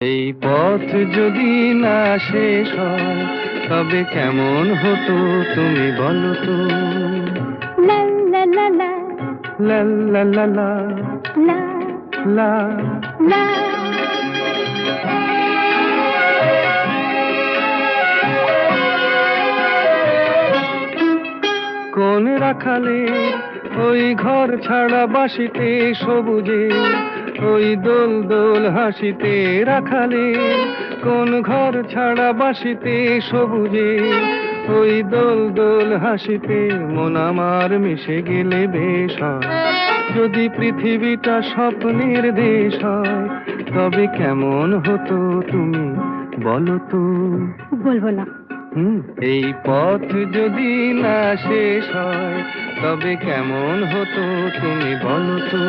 এই পথ যদি না শেষ হয় তবে কেমন হতো তুমি বলো তো। লা লা লা লা লা লা লা লা লা লা। লা। কোন রাখালে ওই ঘর ছাড়া বাসিতে সবুজে, ওই দোল দোল হাসিতে রাখালে, কোন ঘর ছাড়া বাসিতে সবুজে, ওই দোল দোল হাসিতে মন আমার মিশে গেলে বেশ হয়। যদি পৃথিবীটা স্বপ্নের দেশ হয় তবে কেমন হতো তুমি বলো তো। বলবো না। এই পথ যদি না শেষ হয় তবে কেমন হতো তুমি বলো তো।